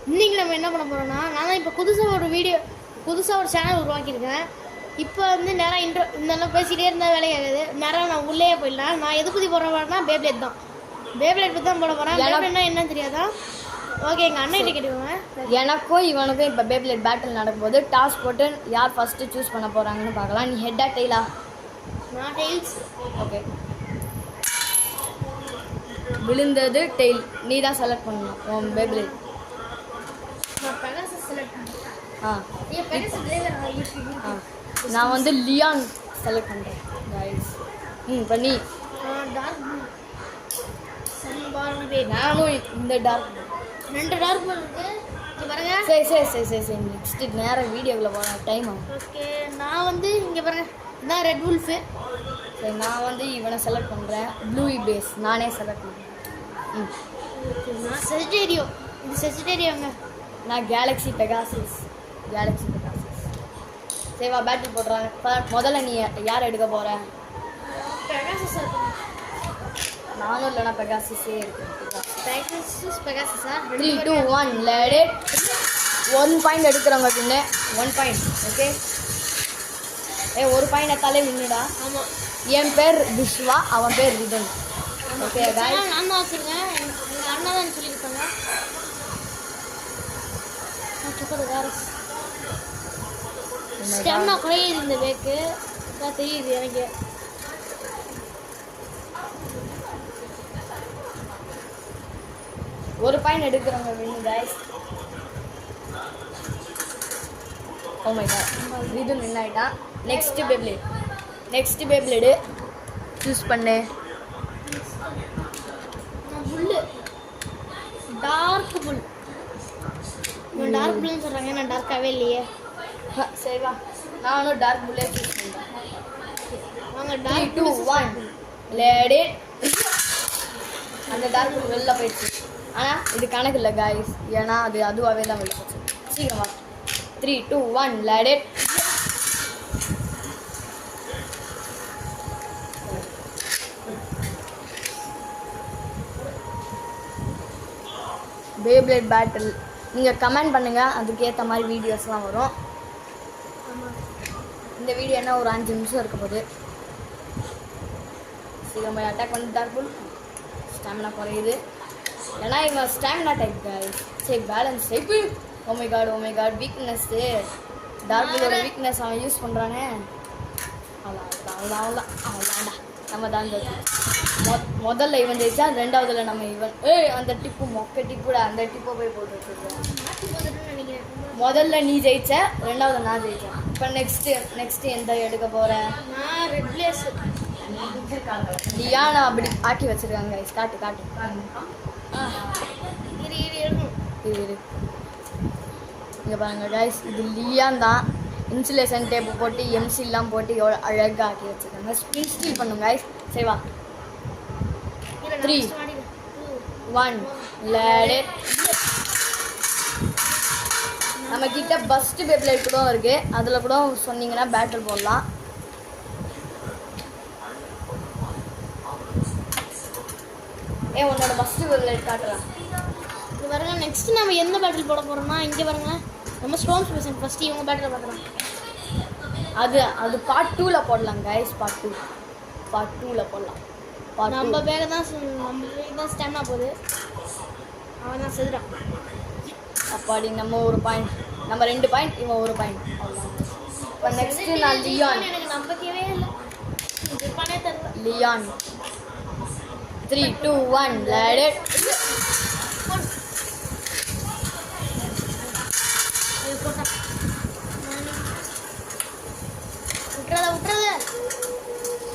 இன்றைக்கி நம்ம என்ன பண்ண போகிறோம்னா, நான் தான் இப்போ புதுசாக ஒரு சேனல் உருவாக்கியிருக்கேன். இப்போ வந்து நேராக இதெல்லாம் பேசிகிட்டே இருந்தால் வேலையாகுது. நேராக நான் உள்ளே போயிடலாம். நான் எது பற்றி போட போகிறேன்னா பேப்ளேட் தான். பேப்ளேட் பற்றி தான் போட போகிறேன். பேப்ளேட்னா என்னன்னு தெரியாதா? ஓகே, எங்கள் அண்ணன் கேட்டுக்கோங்க. எனக்கும் இவனுக்கும் இப்போ பேப்ளேட் பேட்டில் நடக்கும்போது டாஸ் போட்டு யார் ஃபஸ்ட்டு சூஸ் பண்ண போகிறாங்கன்னு பார்க்கலாம். நீ ஹெட்டா டெய்லா? நான் டெய்ல்ஸ். ஓகே, விழுந்தது டெய்ல். நீ தான் செலக்ட் பண்ணணும் உன் பேப்ளேட். நான் பெகாசஸ் செலக்ட் பண்ணேன். நான் வந்து லியான் செலக்ட் பண்ணுறேன் கைஸ். பண்ணி டார்க் நானும் இந்த டார்க் 2 டார்க் ப்ளூ இருக்குது. இங்கே பாருங்க. சரி நெக்ஸ்ட்டு நேராக வீடியோவில் போகிறேன், டைம் ஆகும். ஓகே, நான் வந்து இங்கே பாருங்க, இதான் ரெட் வுல்ஃபு. சரி, நான் வந்து இவனை செலக்ட் பண்ணுறேன். ப்ளூஇ பேஸ் நானே செலக்ட் பண்ணுறேன். நான் செஜிடேரியோ. இது செஜிடேரியோங்க. நான் கேலக்ஸி பெகாசஸ். சரிவா, பேட்டில் போடுறாங்க. முதல்ல நீ யார் எடுக்க போகிற? பெகாசஸ். நானும் இல்லைனா பெகாசஸே இருக்கேன். பெகாசஸா? 3, 2, 1 let it. 1 பாயிண்ட் எடுக்கிறவங்க பின்னே 1 பாயிண்ட். ஓகே, ஒரு பாயிண்ட் எடுத்தாலே வின்னுடா. ஆமாம். என் பேர் விஸ்வா, அவன் பேர் ரிதன். ஓகே நான் தான் வச்சுருக்கேன். எங்கள் அண்ணா தான் சொல்லியிருக்காங்க. ஸ்டெம்னா குறையுது இந்த பேக்கு தான் தெரியுது எனக்கு. ஒரு பாயிண்ட் எடுக்கிறவங்க வின்னு கைஸ். ஓ மை காட், இது வின் ஆயிட்டான். நெக்ஸ்ட் பேப்ளேடு சூஸ் பண்ணு. புல்லு, டார்க் புல். இவன் டார்க் புல்லுன்னு சொல்கிறாங்க, நான் டார்க்காகவே இல்லையே. சரிவா, நானும் டார்க் புல்லே சூஸ் பண்ணுறேன். அவங்க 3, 2, 1 let it. அந்த டார்க் புல் வெளில போயிடுச்சு. ஆனால் இது கணக்கு இல்லை காய்ஸ், ஏன்னா அதுவாகவே தான் வெளில போச்சு. சீக்கிரமா 3, 2, 1 let it. பேப்ளேட் பேட்டில் நீங்கள் கமெண்ட் பண்ணுங்கள், அதுக்கேற்ற மாதிரி வீடியோஸ்லாம் வரும். இந்த வீடியோ என்ன ஒரு 5 நிமிஷம் இருக்க போகுது. சீக்கிரமாக அட்டாக் பண்ணி டார்க் புல். ஸ்டாமினா குறையுது, ஏன்னா இவன் ஸ்டாமினா டைப் கைஸ். சரி, balance type. Oh my god weakness. Dark புல்லோட வீக்னஸ் அவன் யூஸ் பண்ணுறானே. அவ்வளோதான்டா, நம்ம தான் முதல்ல இவன் ஜெயிச்சா, 2வதுல நம்ம இவன். அந்த டிப்பு மொக்க டிப்புடா, அந்த டிப்பை போய் போட்டு வச்சுருக்கேன். முதல்ல நீ ஜெயிச்ச, 2வது நான் ஜெயிச்சேன். இப்போ நெக்ஸ்ட்டு எந்த எடுக்க போகிறேன்? நான் ரெட் பிளேஸ். லியானா அப்படி ஆக்கி வச்சுருக்காங்க கைஸ். காட்டு இரு இங்கே பாருங்க கைஸ், இது லியான் தான். இன்சுலேஷன் டேப்பு போட்டு எம்சிலாம் போட்டு எவ்வளோ அழகாக ஆக்கி வச்சுருக்காங்க. ஸ்பின் ஸ்டீல் பண்ணுங்க கைஸ். சரிவா, 3, 1 let it. நம்ம கிட்ட ஃபஸ்ட்டு பேப்ளேட் கூட இருக்குது, அதில் கூட சொன்னீங்கன்னா பேட்டில் போடலாம். உன்னோட ஃபஸ்ட்டு பேப்ளேட் காட்டுறேன். இது பாருங்க, நெக்ஸ்ட் நம்ம எந்த பேட்டில் போட போகிறோம்னா, இங்கே பாருங்க, நம்ம ஸ்டோன்ஸ் பேசன் ஃபஸ்ட்டு இவங்க பேட்டில் பார்க்கலாம். அது பார்ட் 2ல போடலாம் கைஸ். பார்ட் 2ல போடலாம். நம்ம பேக தான் ஸ்டாமினா போகுது. அவன் தான் செதுறான். அப்பாடி, நம்ம 1 பாயிண்ட், நம்ம 2 பாயிண்ட், இவன் 1 பாயிண்ட். இப்போ நெக்ஸ்ட்டு நான் லியான். எனக்கு நம்பவே இல்லை, ஜப்பானே தரல. Leon 3, 2, 1 let it. விட்டுறத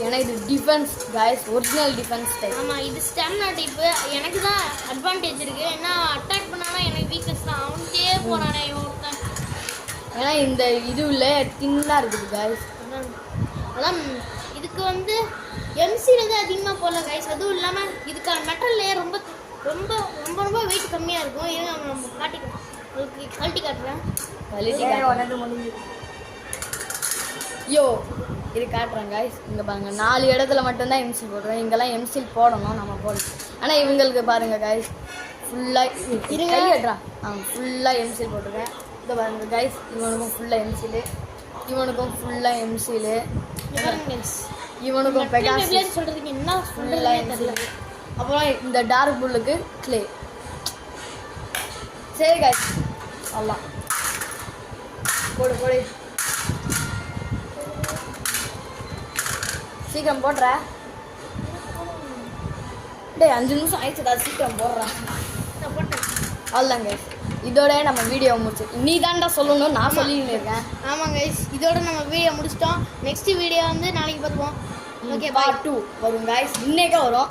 ஏன்னா இது defence guys, original defence type. ஆமாம், இது ஸ்டாமினா டைப்பு. எனக்கு தான் அட்வான்டேஜ் இருக்குது. ஏன்னா அட்டாக் பண்ணானா எனக்கு வீக்னஸ் தான். அவனுக்கே போகிறானே இவன். ஏன்னா இந்த இதுவில் தின்னாக இருக்குது கைஸ். அதான் இதுக்கு வந்து எம்சியில் தான் அதிகமாக போடலாம் கைஸ். அதுவும் இல்லாமல் இதுக்கான மெட்டல் லேயர் ரொம்ப ரொம்ப ரொம்ப ரொம்ப வெயிட் கம்மியாக இருக்கும். ஏன்னா நம்ம கழட்டி காட்டுறேன். யோ, இது காட்டுறேன் கைஸ். இங்கே பாருங்கள், 4 இடத்துல மட்டும்தான் எம்சில் போடுறோம். இங்கெல்லாம் எம்சில் போடணும், நம்ம போடணும். ஆனால் இவங்களுக்கு பாருங்கள் கைஸ், ஃபுல்லாக இருங்க. ஃபுல்லாக எம்சில் போட்டிருக்கேன். இதை பாருங்க கைஸ், இவனுக்கும் ஃபுல்லாக எம்சிலு, இவனுக்கும் ஃபுல்லாக எம்சிலு, இவனுக்கும் பெகாசஸ் சொல்றதுக்கு என்ன ஃபுல்லாக எம்சிலு. அப்புறம் இந்த டார்க் புல்லுக்கு க்ளே. சரி கைஸ், அவ்வளோதான். போடு போடு, சீக்கிரம் போடுற. டேய் 5 நிமிஷம் ஆயிடுச்சுடா, சீக்கிரம் போடுறேன். அவ்வளோதான் கைஸ், இதோட நம்ம வீடியோ முடிச்சு. நீ தான்டா சொல்லணும், நான் சொல்லின்னு இருக்கேன். ஆமாம் கைஸ், இதோட நம்ம வீடியோ முடிச்சிட்டோம். நெக்ஸ்ட் வீடியோ வந்து நாளைக்கு பார்ப்போம். ஓகே, பார்ட் 2 வரும் கைஸ். இன்னைக்கே வரும்.